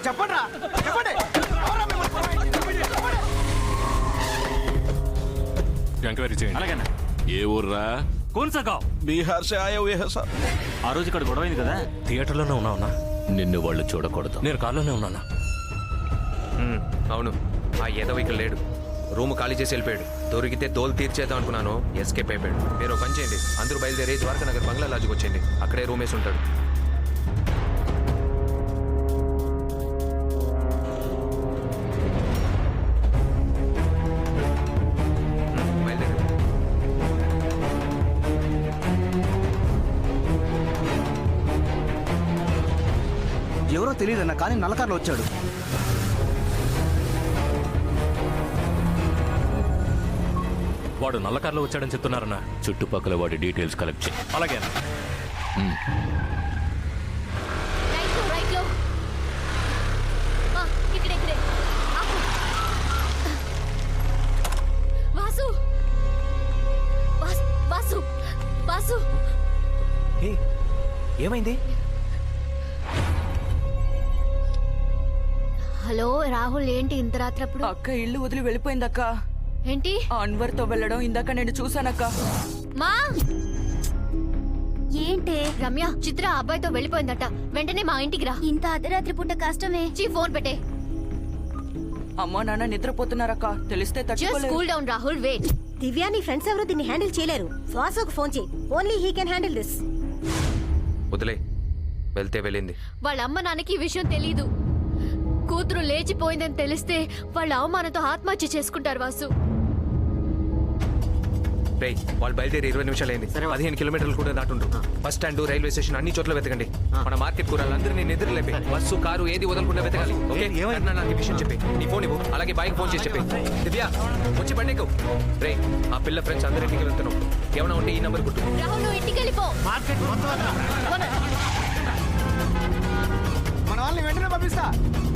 చెప్పండి చెప్పండి. ఎంక్వైరీ చేయండి. అలాగేనా? ఏ ఊర్రా? కోన్సగావ్. బీహార్ సే ఆయా హుయే హై సార్. ఆ రోజు ఇక్కడ గొడవైంది కదా. థియేటర్లోనే ఉన్నావునా? నిన్ను వాళ్ళు చూడకూడదు. నేను కార్లోనే ఉన్నానా? అవును, ఆ ఏదో ఇక్కడ లేడు. రూమ్ ఖాళీ చేసి వెళ్ళిపోయాడు. దొరికితే తోలు తీర్చేద్దాం అనుకున్నాను, ఎస్కేప్ అయిపోయాడు. మీరు ఒక పని చేయండి, అందరూ బయలుదేరి ద్వారకా నగర్ బంగ్లా లాడ్జ్కి వచ్చేయండి. అక్కడే రూమ్ వేసి ఉంటాడు. బయలుదేరి. ఎవరో తెలియదన్న, కానీ నల్లకారులో వచ్చాడు. వాడు నల్ల కార్లో వచ్చాడని చెప్తున్నారన్నా. చుట్టుపక్కల వాడి డీటెయిల్స్ కలెక్ట్ చేయి. అలాగే వాసు వాసు వాసు. ఏమైంది? హలో రాహుల్, ఏంటి ఇంత రాత్రప్పుడు? అక్క ఇల్లు వదిలి వెళ్ళిపోయిందక్క. ఏంటి? అన్వర్ తో వెళ్ళడం ఇందాక నేను చూసానక్క. మా ఏంటి? రమ్య, చిత్ర అబ్బాయితో వెళ్ళిపోయిందట. వెంటనే మా ఇంటికి రా. ఇంత అర్ధరాత్రి పూట కష్టమే. ఫోన్ పెట్టే. అమ్మా నాన్న నిద్రపోతున్నారక్క, తెలిస్తే తట్టుకోలేరు. Cool down Rahul, wait. Divya, నీ ఫ్రెండ్స్ ఎవరు దీన్ని హ్యాండిల్ చేయలేరు. వాసుకు ఫోన్ చేయి. Only he can handle this. వదిలే, వెళ్తే వెళ్ళింది. వాళ్ళ అమ్మ నాన్నకి ఈ విషయం తెలీదు. కూతురు లేచిపోయిందని తెలిస్తే వాళ్ళ అవమానంతో ఆత్మహత్య చేసుకుంటారు వాసు. రేయ్, వాళ్ళు బయలుదేరి 20 నిమిషాలు అయింది. 15 కిలోమీటర్లు కూడా దాటుండ్రు. బస్ స్టాండ్, రైల్వే స్టేషన్ అన్ని చోట్ల వెతకండి. మన మార్కెట్ కూరాలందరినీ నిద్ర లేపి బస్సు కారు ఏది వదలకుండా వెతకాలి. ఓకే? నాకు ఈ విషయం చెప్పి నీ ఫోన్ ఇవ్వు. అలాగే బైక్ ఫోన్ చేసి చెప్పి. దివ్య, వచ్చి బండికు. రే, ఆ పిల్ల ఫ్రెండ్స్ అందరింటికి వెళ్తున్నాం. ఏమైనా ఉంటే ఈ నంబర్ కొట్టు. రాహుల్, నువ్వు ఇంటికి వెళ్ళిపో. మన వాళ్ళని వెంటనే పంపిస్తా.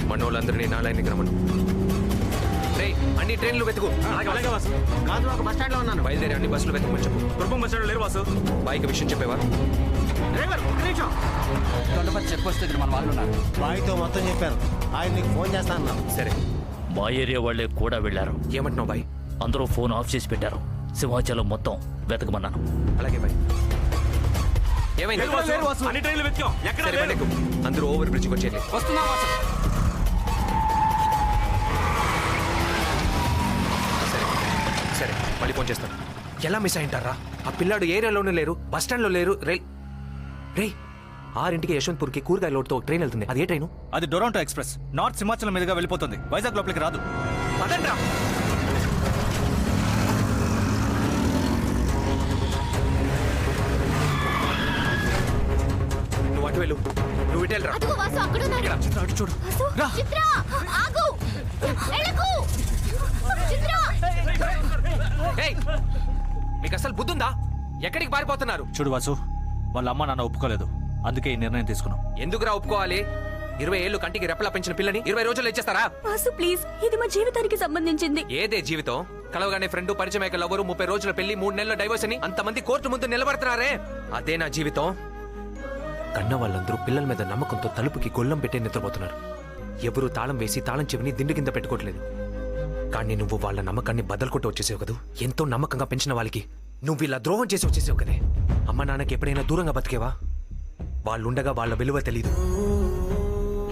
మన వాళ్ళందరినీ నా లైన్కి రమ్మను. రే, అన్ని ట్రైన్లు వెతుకు. అలాగే వాసు. కాదు, ఒక బస్ స్టాండ్ లో ఉన్నాను. బయలుదేరి అన్ని బస్సులు వెతకమని చెప్పు. కుటుంబం వచ్చాడు లేరు వాసు. బైక్ విషయం చెప్పేవా? డ్రైవర్, ఒక్క నిమిషం. చెక్ పోస్ట్ దగ్గర మన వాళ్ళు ఉన్నారు. బాయ్తో మొత్తం చెప్పాను. ఆయన నీకు ఫోన్ చేస్తా అన్నా. సరే, మా ఏరియా వాళ్ళే కూడా వెళ్ళారు. ఏమంటున్నావు బాయ్? అందరూ ఫోన్ ఆఫ్ చేసి పెట్టారు. సింహాచలం మొత్తం వెతకమన్నాను. అలాగే బాయ్. ఏమైంది? అన్ని ట్రైన్లు వెతికాం, ఎక్కడ సరే, బండికు. అందరూ ఓవర్ బ్రిడ్జ్కి వచ్చేయండి. వస్తున్నా వాసు. సరే సరే, మళ్ళీ ఫోన్ చేస్తాను. ఎలా మిస్ అయింటారా? ఆ పిల్లాడు ఏరియాలోనే లేరు, బస్ స్టాండ్ లో లేరు. రే, 6 యశ్వంత్పూర్కి కూరగాయ లోడ్తో ఒక ట్రైన్ వెళ్తుంది. అది ఏ ట్రైను? అది డొరాంటో ఎక్స్ప్రెస్. నార్త్ సింహాచలం మీదుగా వెళ్ళిపోతుంది. వైజాగ్ లోపలికి రాదు. పదండ్రా. నువ్వు అటు వెళ్ళు, నువ్వు ఇటు వెళ్ళరా. అదిగో వాసు, అక్కడ ఉన్నాడు. చిత్ర, అటు చూడు. వాసు, చిత్ర ఆగు. వెళ్ళకు. చిత్ర. ఏయ్, మీకు అసలు బుద్ధుందా? ఎక్కడికి పారిపోతున్నారు? చూడు వాసు, వాళ్ళ అమ్మ నాన్న ఒప్పుకోలేదు, అందుకే ఈ నిర్ణయం తీసుకున్నాం. ఎందుకురా ఒప్పుకోవాలి? 20 ఏళ్ళు కంటికి రెప్పలా పెంచిన పిల్లని 20 రోజుల్లో ఇచ్చేస్తారా? వాసు ప్లీజ్, ఇది మా జీవితానికి సంబంధించింది. ఏదే జీవితం? కలవగానే ఫ్రెండ్, పరిచయం అయ్యాక లవరు, 30 రోజుల పెళ్లి, 3 నెలల డైవర్స్ అని అంతమంది కోర్టు ముందు నిలబడుతున్నారే, అదే నా జీవితం. కన్న వాళ్ళందరూ పిల్లల మీద నమ్మకంతో తలుపుకి గొల్లం పెట్టే నిద్రపోతున్నారు. ఎవరు తాళం వేసి తాళం చెవిని దిండు కింద పెట్టుకోవట్లేదు. కానీ నువ్వు వాళ్ళ నమ్మకాన్ని బదలుకొట్టి వచ్చేసావు కదూ. ఎంతో నమ్మకంగా పెంచిన వాళ్ళకి నువ్వు ఇలా ద్రోహం చేసి వచ్చేసావు కదే. అమ్మ నాన్నకి ఎప్పుడైనా దూరంగా బతికేవా? వాళ్ళుండగా వాళ్ళ విలువ తెలీదు.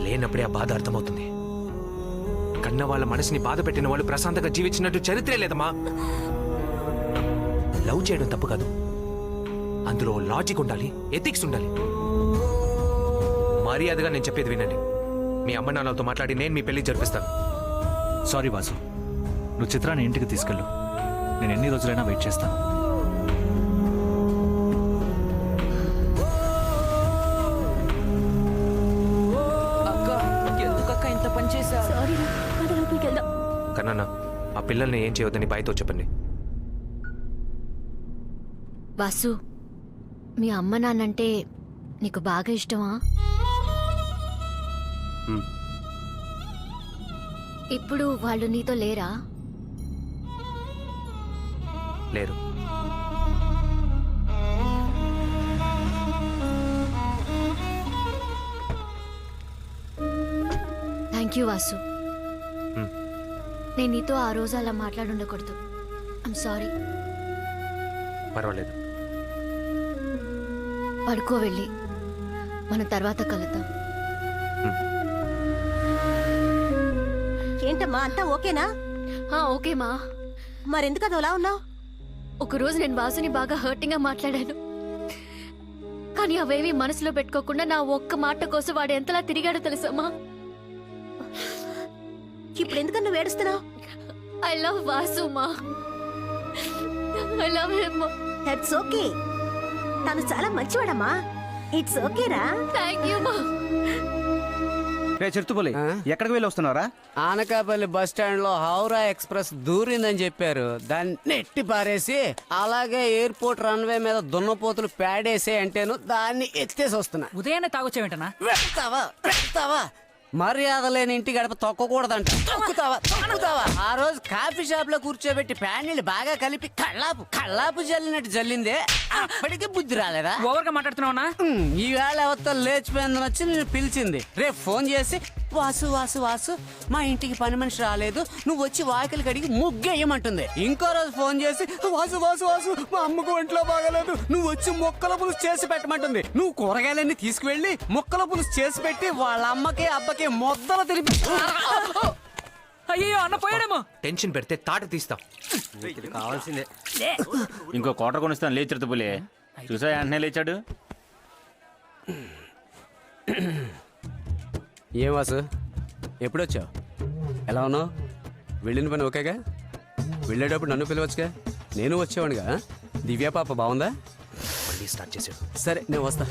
లేనప్పుడే ఆ బాధ అర్థమవుతుంది. కన్న వాళ్ళ మనసుని బాధ పెట్టిన వాళ్ళు ప్రశాంతంగా జీవించినట్టు చరిత్రే లేదమ్మా. లవ్ చేయడం తప్పు కాదు, అందులో లాజిక్ ఉండాలి, ఎథిక్స్ ఉండాలి. మర్యాదగా నేను చెప్పేది వినండి. మీ అమ్మ నాన్నలతో మాట్లాడి నేను మీ పెళ్లి జరిపిస్తాను. సారీ వాసు, నువ్వు చిత్రాన్ని ఇంటికి తీసుకెళ్ళు. నేను ఎన్ని రోజులైనా వెయిట్ చేస్తాను. అక్క, ఎందుకక్క ఇంత పని చేశావు? సారీ, అది లోపలికి వెళ్దాం. కన్నా, ఆ పిల్లల్ని ఏం చేయొద్దని బాయ్తో చెప్పండి. వాసు, మీ అమ్మ నాన్నంటే నీకు బాగా ఇష్టమా? ఇప్పుడు వాళ్ళు నీతో లేరా? లేరు. థ్యాంక్ యూ వాసు నేను నీతో ఆ రోజు అలా మాట్లాడుండకూడదు. I'm sorry. పర్వాలేదు. పడుకో వెళ్ళి మన తర్వాత కలుద్దాం. ఏంటమ్మా అంతా ఓకేనా? ఓకే మా. మరెందుకు అది అలా ఉన్నావు? ఒకరోజు నేను వాసుని బాగా హర్టింగ్ గా మాట్లాడాను, కానీ అవేవి మనసులో పెట్టుకోకుండా నా ఒక్క మాట కోసం వాడు ఎంతలా తిరిగాడో తెలుసమ్మా. ఇప్పుడు ఎందుకన్నా నువ్వు ఏడుస్తున్నావు? ఐ లవ్ వాసు మా. I love him. That's okay. తను చాలా మంచివాడమ్మా. ఇట్స్ ఓకేరా. థ్యాంక్ యూ మా. రే చిరుతుపల్లి, ఎక్కడికి వెళ్ళి వస్తున్నారా? ఆనకాపల్లి బస్ స్టాండ్ లో హౌరా ఎక్స్ప్రెస్ దూరిందని చెప్పారు. దాన్ని నెట్టి పారేసి అలాగే ఎయిర్పోర్ట్ రన్వే మీద దున్నపోతులు పేడేసే అంటేను దాన్ని ఎత్తేసి వస్తున్నా. ఉదయాన్నే తాగొచ్చావేంటనా? వెళ్తావా మర్యాద లేని ఇంటి గడప తొక్కకూడదంట. తొక్కుతావా ఆ రోజు కాఫీ షాప్ లో కూర్చోబెట్టి ప్యానీలు బాగా కలిపి కళ్ళాపు జల్లినట్టు జల్లిందే. అప్పటికి బుద్ధి రాలేదా? ఓవర్ గా మాట్లాడుతున్నావునా? ఈవేళ ఎవరితో లేచిపోయిందని వచ్చి నేను పిలిచింది. రేపు ఫోన్ చేసి వాసు మా ఇంటికి పని మనిషి రాలేదు, నువ్వు వచ్చి వాకిలి కడిగి ముగ్గేయమంటుంది. ఇంకో రోజు ఫోన్ చేసి వాసు మా అమ్మకు ఒంట్లో బాగలేదు, నువ్వు వచ్చి మొక్కల పులుసు చేసి పెట్టమంటుంది. నువ్వు కూరగాయలన్నీ తీసుకువెళ్ళి మొక్కల పులుసు చేసి పెట్టి వాళ్ళ అమ్మకి అబ్బకి మొద్దలు తిరిగి. అయ్యో అన్న పోయాడేమో. టెన్షన్ పెడితే తాట తీస్తాం. కావాల్సిందే. ఇంకో కోట కొనిస్తాను లేచిరుతు పులి. చూసా వెంటనే లేచాడు. ఏం వాసు ఎప్పుడొచ్చావు? ఎలా ఉన్నావు? వెళ్ళిన పని ఓకేగా? వెళ్ళేటప్పుడు నన్ను పిలవచ్చుగా, నేను వచ్చేవాడిగా. దివ్య పాప బాగుందా? మళ్ళీ స్టార్ట్ చేసాడు. సరే నేను వస్తా.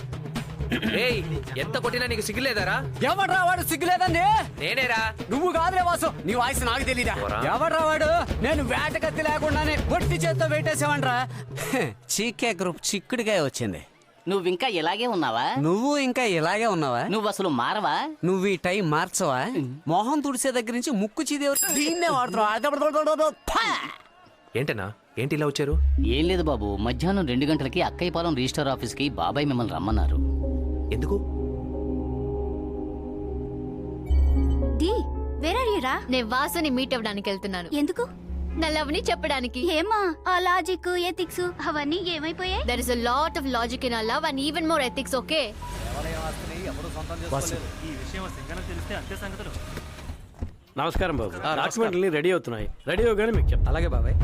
ఏయ్, ఎంత కొట్టినా నీకు సిగ్గులేదారా? ఎవడ్రా వాడు? సిగ్గులేదండి. నేనేరా. నువ్వు కాదులే వాసు, నీ వాయిస్ నాకు తెలీదా? ఎవడ్రా వాడు? నేను వేటకత్తి లేకుండానే పొట్టి చేత్తో వేటేసావంట్రా. చీకే గ్రూప్ చిక్కుడికాయ వచ్చింది. నువ్వు ఇంకా ఇలాగే ఉన్నావా? నువ్వు ఇంకా ఇలాగే ఉన్నావా? నువ్వు అసలు మారవా? నువ్వు ఈ టైం మార్చవా? మొహం తుడిసే దగ్గర నుంచి ముక్కు చీదేవారు దీన్నే వాడుతున్నావు. ఏంటన్నా, ఏంటి ఇలా వచ్చారు? ఏం లేదు బాబు, మధ్యాహ్నం 2 గంటలకి అక్కయ్యపాలెం రిజిస్టర్ ఆఫీస్ కి బాబాయ్ మిమ్మల్ని రమ్మన్నారు. ఎందుకు? నేను వాసుని మీట్ అవ్వడానికి వెళ్తున్నాను. ఎందుకు? నా లవ్ ని చెప్పడానికి. ఏమా ఆ లాజిక్ ఎథిక్స్ అవన్నీ ఏమైపోయాయి? There is a lot of logic in our love and even more ethics, okay? నమస్కారం బాబు. డాక్యుమెంట్లన్నీ రెడీ అవుతున్నాయి. రెడీ అవగానే మీకు చెప్తాను. అలాగే బాబాయ్.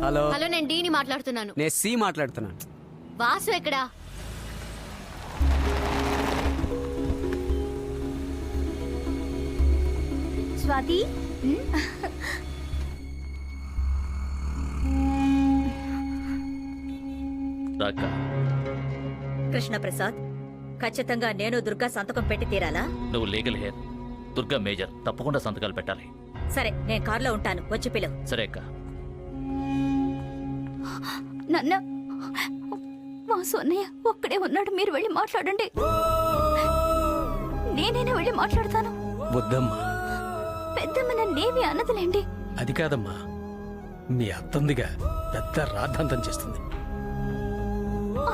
హలో హలో, నేను డీని మాట్లాడుతున్నాను. నేను సి మాట్లాడుతున్నాను. వాసు ఎక్కడా? స్వాతి రాక కృష్ణ ప్రసాద్, ఖచ్చితంగా నేను దుర్గా సంతకం పెట్టి తీరాలా? నువ్వు లీగల్ హెయిర్, దుర్గా మేజర్, తప్పకుండా సంతకాలు పెట్టాలి. సరే, నేను కారులో ఉంటాను, వచ్చి పిలువు. సరే అక్క. నాన్న, మా సోన్నయ్య ఒక్కడే ఉన్నాడు, మీరు వెళ్ళి మాట్లాడండి. నేనైనా వెళ్ళి మాట్లాడతాను. వద్దమ్మా. పెద్దమ్మ నన్నేమి అన్నదిలేండి. అది కాదమ్మా, మీ అత్తందిగా పెద్ద రాద్ధాంతం చేస్తుంది.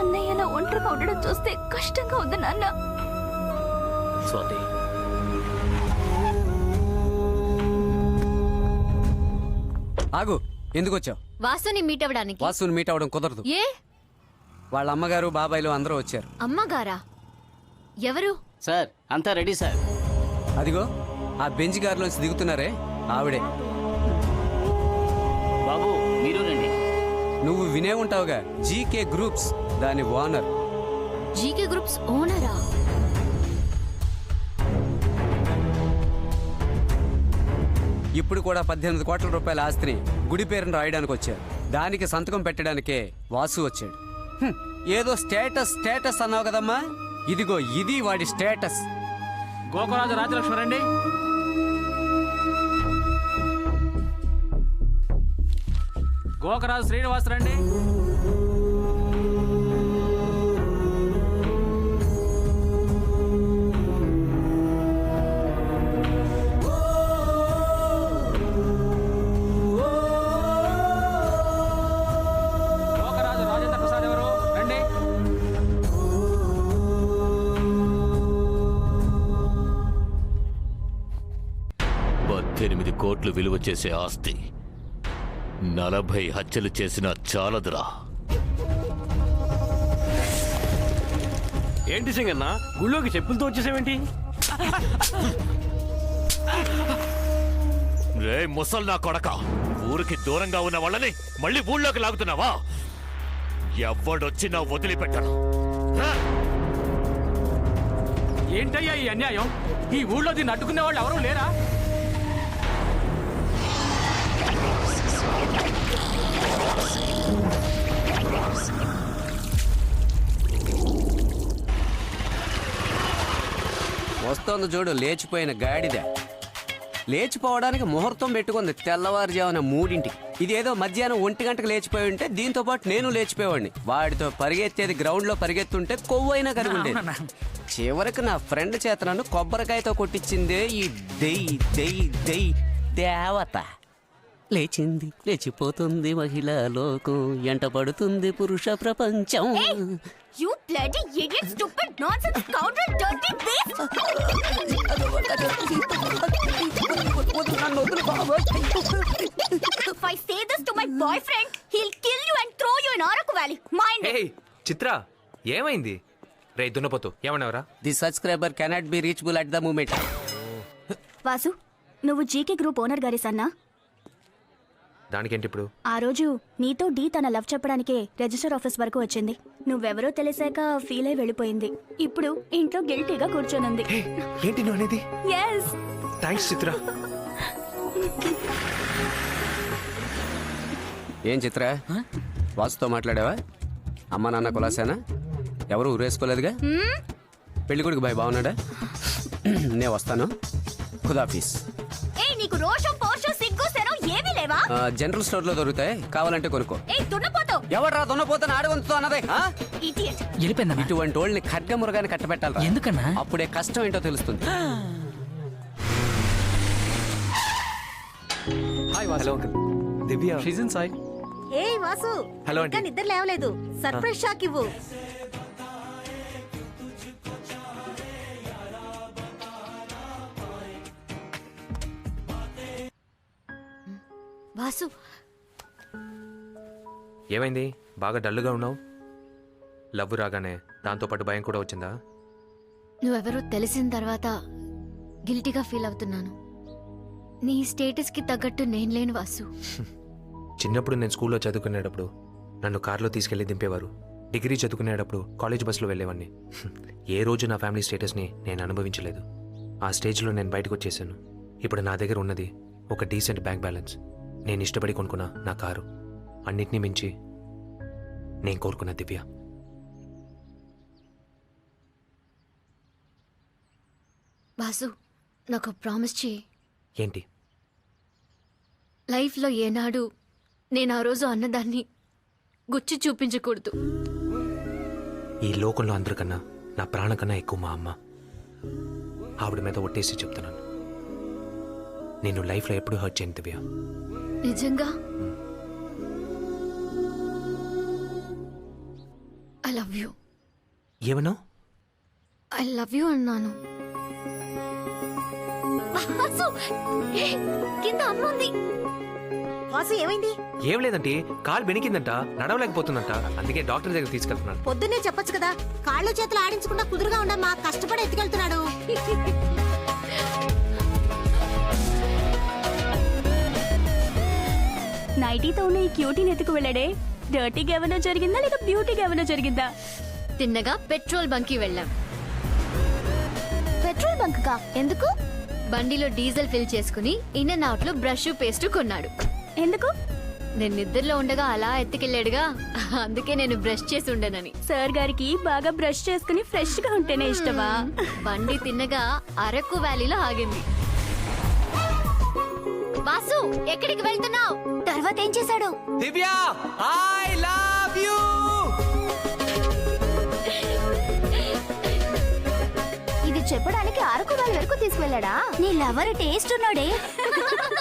అన్నయ్య అలా ఒంటరిగా ఉండడం చూస్తే కష్టంగా ఉంది నాన్న. స్వాతి, ఆగు, ఎందుకు వచ్చావు? వాసుని మీట్ అవ్వడానికి. వాసుని మీట్ అవడం కుదరదు. ఏ? వాళ్ళ అమ్మగారు బాబాయిలు అందరూ వచ్చారు. అమ్మగారా? ఎవరు? సార్ అంతా రెడీ సార్. అదిగో ఆ బెంచ్ కారులోంచి దిగుతున్నారే, ఆవిడే. బాబు మీరు రండి. నువ్వు వినే ఉంటావుగా, జీకే గ్రూప్స్ దాని ఓనర్. జీకే గ్రూప్స్ ఓనరా? ఇప్పుడు కూడా 18 కోట్ల రూపాయల ఆస్తిని గుడి పేరును రాయడానికి వచ్చారు. దానికి సంతకం పెట్టడానికే వాసు వచ్చాడు. ఏదో స్టేటస్ స్టేటస్ అన్నావు కదమ్మా, ఇదిగో ఇది వాడి స్టేటస్. గోకరాజు రాజలక్ష్మి రండి. గోకరాజు శ్రీనివాస్ రండి. విలువ చేసే ఆస్తి 40 హత్యలు చేసినా చాలదురా. ఏంటి సింగన్న గుళ్ళోకి చెప్పులతో వచ్చేసావేంటి? రే ముసల్నా కొడక, ఊరికి దూరంగా ఉన్న వాళ్ళని మళ్ళీ ఊళ్ళోకి లాగుతున్నావా? ఎవడొచ్చినా వదిలిపెట్టను. రా! ఏంటయ్యా ఈ అన్యాయం? ఈ ఊళ్ళో దీన్ని అడ్డుకునే వాళ్ళు ఎవరూ లేరా? వస్తోంది చూడు లేచిపోయిన గాడిద. లేచిపోవడానికి ముహూర్తం పెట్టుకుంది తెల్లవారుజామున 3ంటికి. ఇదేదో మధ్యాహ్నం 1 గంటకు లేచిపోయి ఉంటే దీంతో పాటు నేను లేచిపోయేవాడిని. వాడితో పరిగెత్తేది గ్రౌండ్ లో పరిగెత్తుంటే కొవ్వైనా కరుగుండేది. చివరికి నా ఫ్రెండ్ చేత నన్ను కొబ్బరికాయతో కొట్టించిందే ఈ దెయ్యి దేవత. లేచింది లేచిపోతుంది మహిళా లోకం, ఎంట పడుతుంది పురుష ప్రపంచం. You bloody idiot, stupid, nonsense, scoundrel, dirty beast! If I say this to my boyfriend, he'll kill you and throw you in Araku Valley. Mind it! హే చిత్ర, ఏమైంది? రే దున్నపోతు, ఏమన్నావురా? The subscriber cannot be reachable at the moment. Vasu, నువ్వు GK group owner గారి సన్నా? దానికేంటి ఇప్పుడు? ఆ రోజు నీతో డీ తన లవ్ చెప్పడానికే రిజిస్టర్ ఆఫీస్ వరకు వచ్చింది. నువ్వెవరో తెలిసాక ఫీల్ అయి వెళ్ళిపోయింది. ఇప్పుడు ఇంట్లో గిల్టీగా కూర్చొనుంది. హే, ఏంటి నువ్వు అనేది? Yes. థ్యాంక్స్ చిత్ర. ఏం చిత్ర, వాసుతో మాట్లాడావా? అమ్మ నాన్న కులాసేనా? ఎవరు ఊరేసుకోలేదుగా? పెళ్ళికొడుకు బాయ్ బాగున్నాడా? నేను వస్తాను. ఖుదాఫీస్. ఏయ్, నీకు రోషం పోషం సిగ్గు శరం ఏమీ లేవా? జనరల్ స్టోర్ లో దొరుకుతాయి, కావాలంటే కొనుక్కో. ఏయ్, దున్నపోతావు. ఎవడ్రా దున్నపోతాను ఆడవంతుతో అన్నదే? Idiot. వెళ్ళిపోయిందన్నా. ఇటువంటి వాళ్ళని ఖడ్గమురుగాని కట్టబెట్టాలి. ఎందుకన్నా? అప్పుడే కష్టం ఏంటో తెలుస్తుంది. Hi hello uncle. Divya. She's in side. A Vasu, hello ఇంకా ఆంటీ. నిద్ర లేవలేదు. సర్ప్రైజ్ షాక్ ఇవ్వు. వాసు, ఏమైంది? బాగా డల్గా ఉన్నావు. లవ్ రాగానే దాంతో పాటు భయం కూడా వచ్చిందా? నువ్వెవరో తెలిసిన తర్వాత గిల్టీగా ఫీల్ అవుతున్నాను. నీ స్టేటస్ కి తగ్గట్టు నేను లేను వాసు. చిన్నప్పుడు నేను స్కూల్లో చదువుకునేటప్పుడు నన్ను కార్లో తీసుకెళ్లి దింపేవారు. డిగ్రీ చదువుకునేటప్పుడు కాలేజ్ బస్సులో వెళ్ళేవాడిని. ఏ రోజు నా ఫ్యామిలీ స్టేటస్ని నేను అనుభవించలేదు. ఆ స్టేజ్లో నేను బయటకు వచ్చేసాను. ఇప్పుడు నా దగ్గర ఉన్నది ఒక డీసెంట్ బ్యాంక్ బ్యాలెన్స్, నేను ఇష్టపడి కొనుక్కున్న నా కారు, అన్నిటినీ మించి నేను కోరుకున్న దివ్య. వాసు, నాకు ప్రామిస్ చేయి. ఏంటి? లైఫ్లో ఏనాడు నేను ఆ రోజు అన్నదాన్ని గుచ్చి చూపించకూడదు. ఈ లోకంలో అందరికన్నా నా ప్రాణం కన్నా ఎక్కువ మా అమ్మ. ఆవిడ మీద ఒట్టేసి చెప్తున్నాను, నేను లైఫ్లో ఎప్పుడు హర్ట్ చేయను దివ్య. నిజంగా? I love you. ఏమన్నా? ఐ లవ్ యూ అన్నాను. వాసు, ఏ, కింద అమ్మ ఉంది. వాసు ఏమైంది? ఏం లేదంటే కాలు బెనికిందంట, నడవలేకపోతుందంట. అందుకే డాక్టర్ దగ్గర తీసుకెళ్తున్నాను. పొద్దున్నే చెప్పొచ్చు కదా. కాళ్ళు చేతులు ఆడించకుండా కుదురుగా ఉండమ్మా. కష్టపడి ఎత్తుకెళ్తున్నాడు. నైటీతో ఉన్న ఈ క్యూటీని ఎత్తుకు వెళ్ళాడే, డర్టీగా ఏమైనా జరిగిందా లేక బ్యూటీగా ఏమైనా జరిగిందా? తిన్నగా పెట్రోల్ బంక్ కి వెళ్ళాం. పెట్రోల్ బంక్ కా? ఎందుకు? బండిలో డీజిల్ ఫిల్ చేసుకుని ఇన్ అండ్ అవుట్ లో బ్రష్ పేస్ట్ కొన్నాడు. ఎందుకు? నేను నిద్రలో ఉండగా అలా ఎత్తుకెళ్ళాడుగా, అందుకే నేను బ్రష్ చేసి ఉండనని. సార్ గారికి బాగా బ్రష్ చేసుకుని ఫ్రెష్ గా ఉంటేనే ఇష్టమా? బండి తిన్నగా అరకు వ్యాలీలో ఆగింది. వాసు, ఎక్కడికి వెళ్తున్నావు? తర్వాత ఏం చేశాడు? దివ్య, ఐ లవ్ యూ. ఇది చెప్పడానికి అరకు వ్యాలీ వరకు తీసుకువెళ్ళాడా? నీ లవర్ టేస్ట్ ఉన్నాడే.